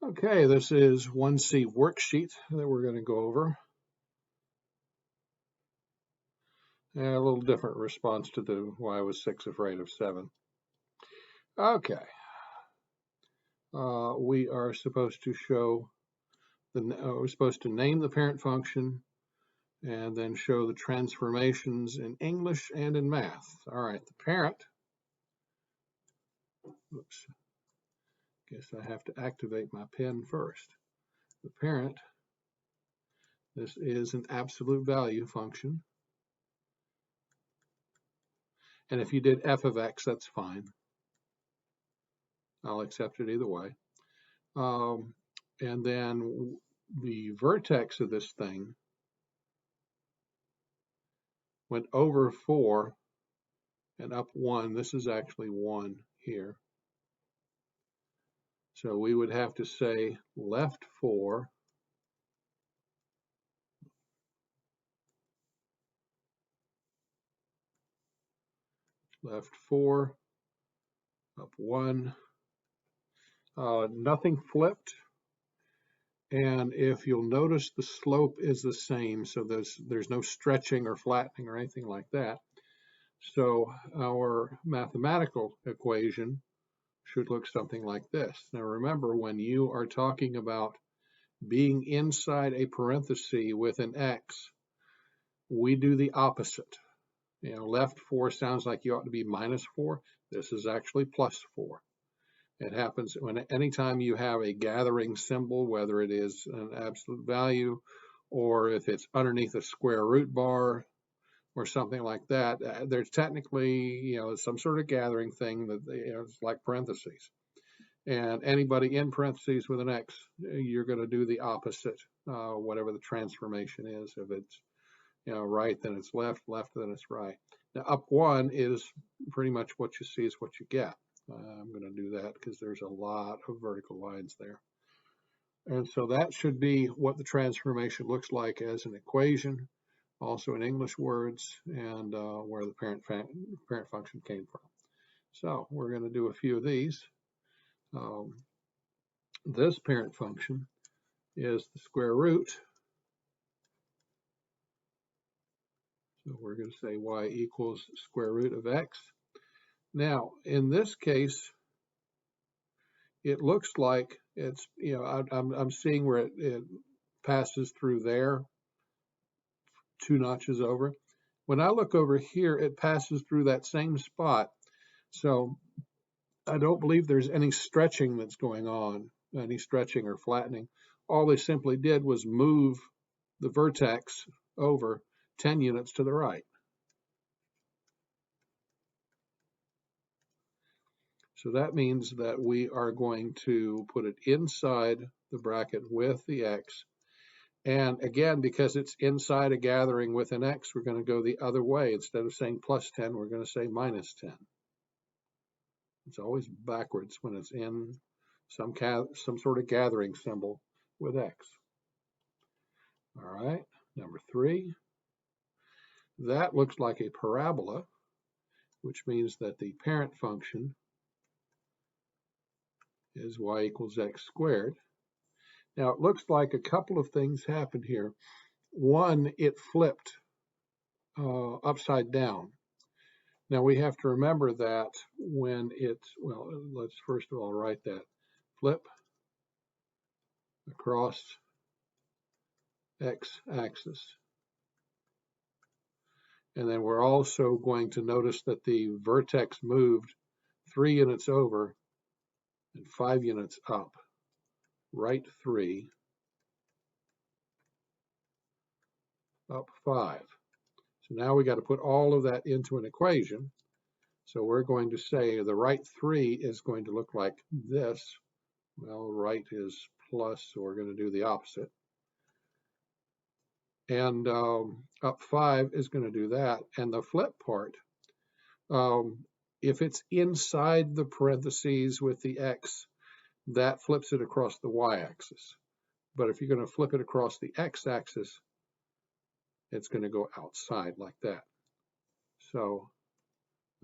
Okay, this is 1C worksheet that we're going to go over. A little different response to the why was 6 afraid of 7. Okay, we are supposed to show we're supposed to name the parent function and then show the transformations in English and in math. All right, the parent, oops, guess I have to activate my pen first. The parent, this is an absolute value function. And if you did f of x, that's fine. I'll accept it either way. And then the vertex of this thing went over 4 and up 1. This is actually 1 here. So we would have to say left 4 up 1. Nothing flipped. And if you'll notice, the slope is the same, so there's no stretching or flattening or anything like that. So our mathematical equation should look something like this. Now remember, when you are talking about being inside a parenthesis with an x, we do the opposite. You know, left 4 sounds like you ought to be minus 4. This is actually plus 4. It happens when anytime you have a gathering symbol, whether it is an absolute value or if it's underneath a square root bar or something like that, there's technically, some sort of gathering thing that it's like parentheses. And anybody in parentheses with an x, you're going to do the opposite, whatever the transformation is. If it's right, then it's left, left, then it's right. Now up 1 is pretty much what you see is what you get. I'm going to do that because there's a lot of vertical lines there. And so that should be what the transformation looks like as an equation, also in English words, and where the parent function came from. So we're going to do a few of these. This parent function is the square root. So we're going to say y equals square root of x. Now, in this case, it looks like it's, I'm seeing where it passes through there, 2 notches over. When I look over here, it passes through that same spot. So I don't believe there's any stretching that's going on, any stretching or flattening. All they simply did was move the vertex over 10 units to the right. So that means that we are going to put it inside the bracket with the x. And again, because it's inside a gathering with an x, we're going to go the other way. Instead of saying plus 10, we're going to say minus 10. It's always backwards when it's in some sort of gathering symbol with x. All right, number 3. That looks like a parabola, which means that the parent function is y equals x squared. Now, it looks like a couple of things happened here. One, it flipped upside down. Now, we have to remember that when it's, well, let's first of all write that. Flip across x-axis. And then we're also going to notice that the vertex moved 3 units over and 5 units up. Right 3, up 5. So now we got to put all of that into an equation. So we're going to say the right 3 is going to look like this. Well, right is plus, so we're going to do the opposite. And up 5 is going to do that. And the flip part, if it's inside the parentheses with the x, that flips it across the y-axis. But if you're going to flip it across the x-axis, it's going to go outside like that. So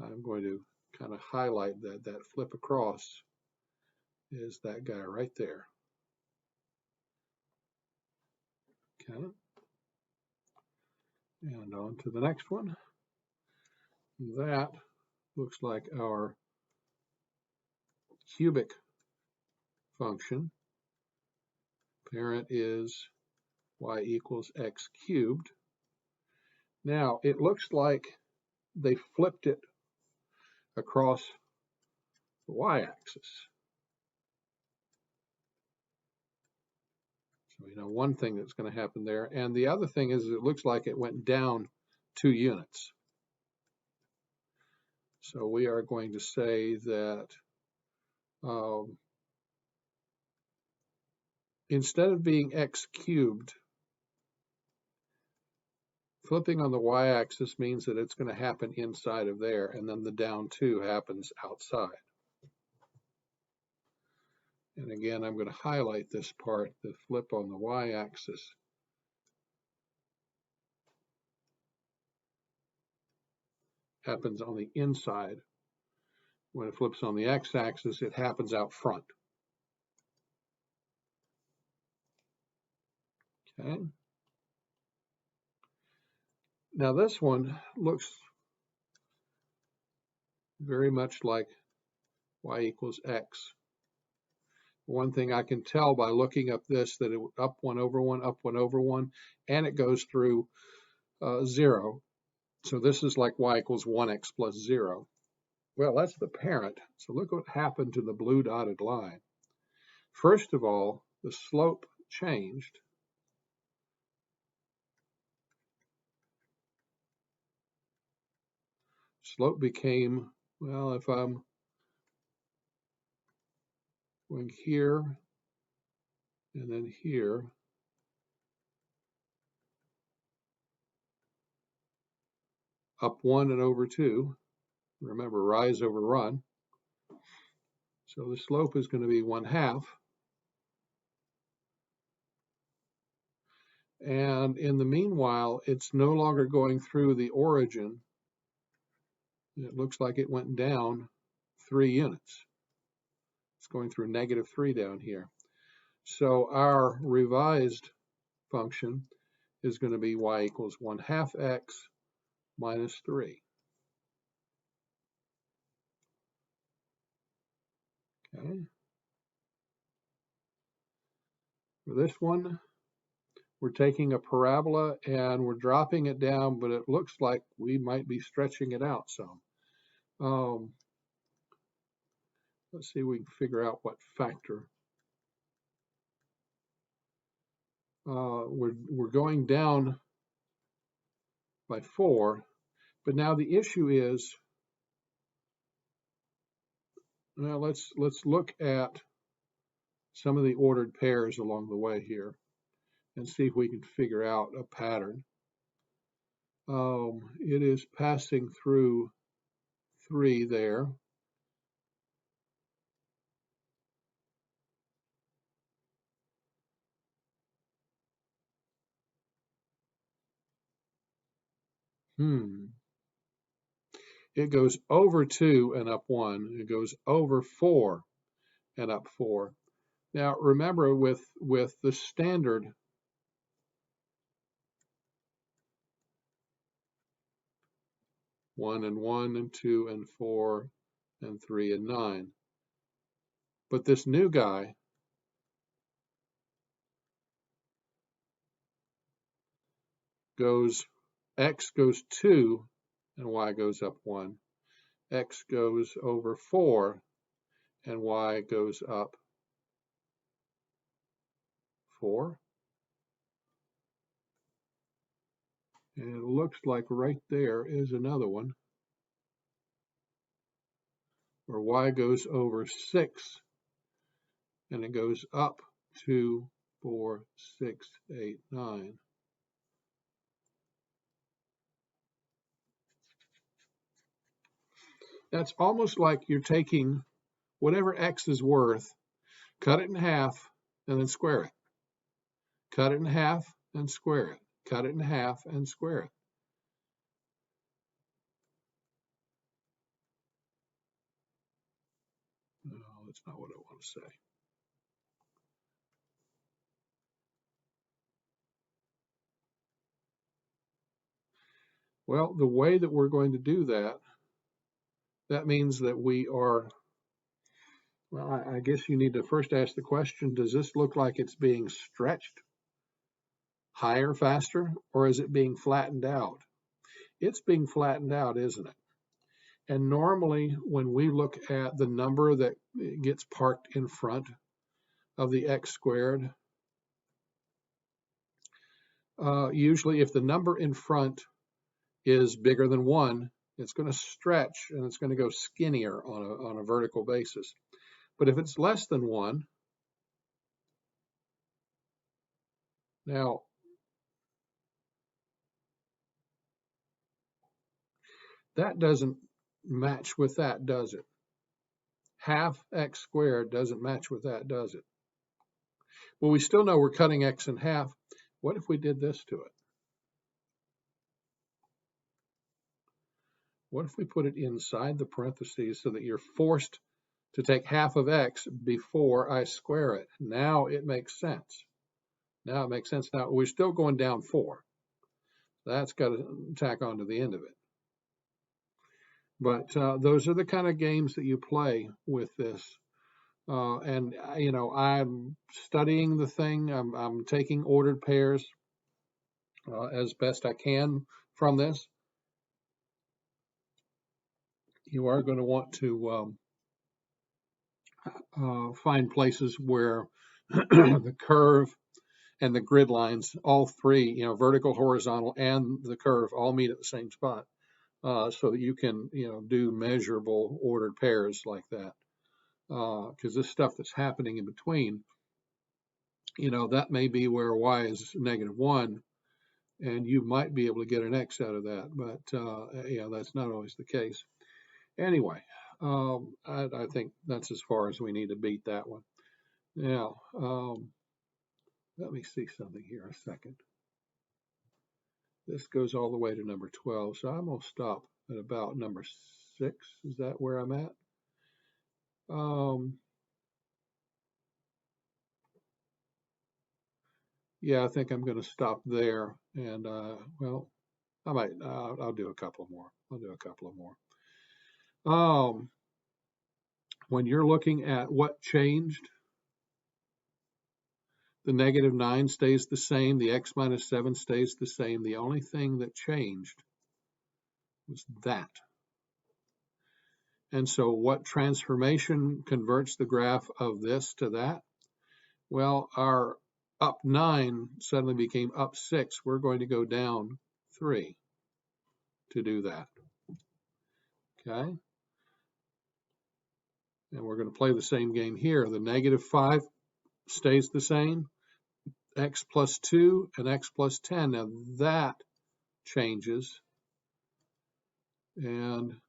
I'm going to kind of highlight that flip across is that guy right there. Okay. And on to the next one. That looks like our cubic function. Parent is y equals x cubed. Now, it looks like they flipped it across the y-axis. So, one thing that's going to happen there. And the other thing is it looks like it went down 2 units. So we are going to say that instead of being x cubed, flipping on the y-axis means that it's going to happen inside of there, and then the down 2 happens outside. And again, I'm going to highlight this part, the flip on the y-axis. Happens on the inside. When it flips on the x-axis, it happens out front. Okay. Now this one looks very much like y equals x. One thing I can tell by looking up this, that it up 1 over 1, up 1 over 1, and it goes through 0. So this is like y equals 1x plus 0. Well, that's the parent. So look what happened to the blue dotted line. First of all, the slope changed. Slope became, well, if I'm going here and then here, up 1 and over 2. Remember, rise over run. So the slope is going to be 1/2. And in the meanwhile, it's no longer going through the origin. It looks like it went down 3 units. It's going through -3 down here. So our revised function is going to be y equals 1/2 x minus 3. Okay. For this one, we're taking a parabola and we're dropping it down, but it looks like we might be stretching it out some. Let's see if we can figure out what factor. We're going down by 4, but now the issue is, now let's look at some of the ordered pairs along the way here and see if we can figure out a pattern. It is passing through 3 there. It goes over 2 and up 1. It goes over 4 and up 4. Now remember, with the standard, one and 2 and 4 and 3 and 9. But this new guy goes, x goes 2 and y goes up 1. X goes over 4 and y goes up 4. And it looks like right there is another one where y goes over 6 and it goes up 2, 4, 6, 8, 9. That's almost like you're taking whatever x is worth, cut it in half, and then square it. Cut it in half and square it. Cut it in half and square it. No, that's not what I want to say. Well, the way that we're going to do that, that means that we are, well, I guess you need to first ask the question, does this look like it's being stretched higher, faster, or is it being flattened out? It's being flattened out, isn't it? And normally when we look at the number that gets parked in front of the x squared, usually if the number in front is bigger than 1, it's going to stretch and it's going to go skinnier on a vertical basis. But if it's less than 1, now that doesn't match with that, does it? Half x squared doesn't match with that, does it? Well, we still know we're cutting x in half. What if we did this to it? What if we put it inside the parentheses so that you're forced to take half of x before I square it? Now it makes sense. Now it makes sense. Now we're still going down 4. That's got to tack on to the end of it. But those are the kind of games that you play with this. And you know, I'm studying the thing. I'm taking ordered pairs as best I can from this. You are going to want to find places where the curve and the grid lines, all three, you know, vertical, horizontal, and the curve, all meet at the same spot, so that you can, you know, do measurable ordered pairs like that. Because this stuff that's happening in between, you know, that may be where y is -1, and you might be able to get an x out of that, but yeah, that's not always the case. Anyway, I think that's as far as we need to beat that one. Now, let me see something here a second. This goes all the way to number 12, so I'm going to stop at about number 6. Is that where I'm at? Yeah, I think I'm going to stop there. And, well, I might, I'll do a couple more. I'll do a couple of more. When you're looking at what changed, the -9 stays the same. The x minus 7 stays the same. The only thing that changed was that. And so what transformation converts the graph of this to that? Well, our up 9 suddenly became up 6. We're going to go down 3 to do that. Okay? And we're going to play the same game here. The -5 stays the same. X plus 2 and x plus 10. Now that changes. And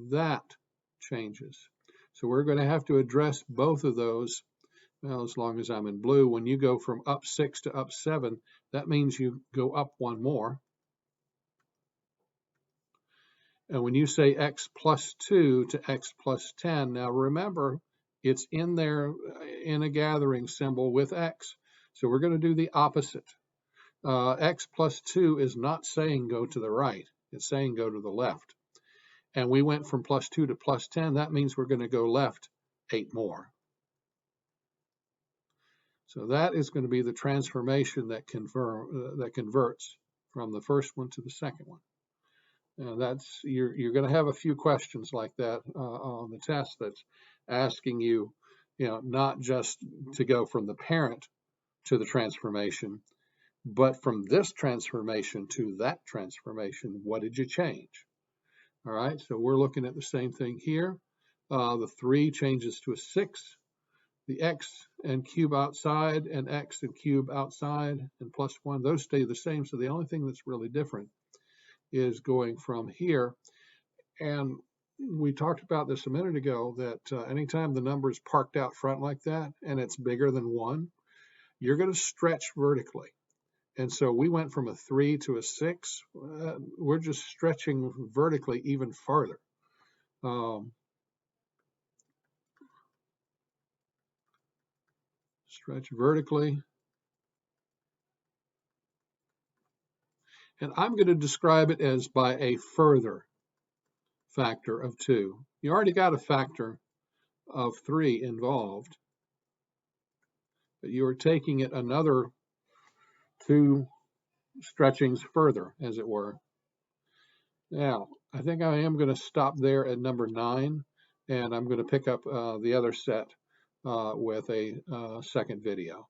that changes. So we're going to have to address both of those. Well, as long as I'm in blue, when you go from up 6 to up 7, that means you go up 1 more. And when you say x plus 2 to x plus 10, now remember, it's in there in a gathering symbol with x. So we're going to do the opposite. X plus 2 is not saying go to the right. It's saying go to the left. And we went from plus 2 to plus 10. That means we're going to go left 8 more. So that is going to be the transformation that converts from the first one to the second one. That's you're going to have a few questions like that on the test that's asking you, you know, not just to go from the parent to the transformation, but from this transformation to that transformation, what did you change? All right, so we're looking at the same thing here. The 3 changes to a 6. The x and cube outside and x and cube outside and plus 1, those stay the same. So the only thing that's really different is going from here. And we talked about this a minute ago, that anytime the number is parked out front like that and it's bigger than 1, you're going to stretch vertically. And so we went from a 3 to a 6. We're just stretching vertically even farther. Stretch vertically. And I'm going to describe it as by a further factor of 2. You already got a factor of 3 involved, but you are taking it another 2 stretchings further, as it were. Now, I think I am going to stop there at number 9, and I'm going to pick up the other set with a second video.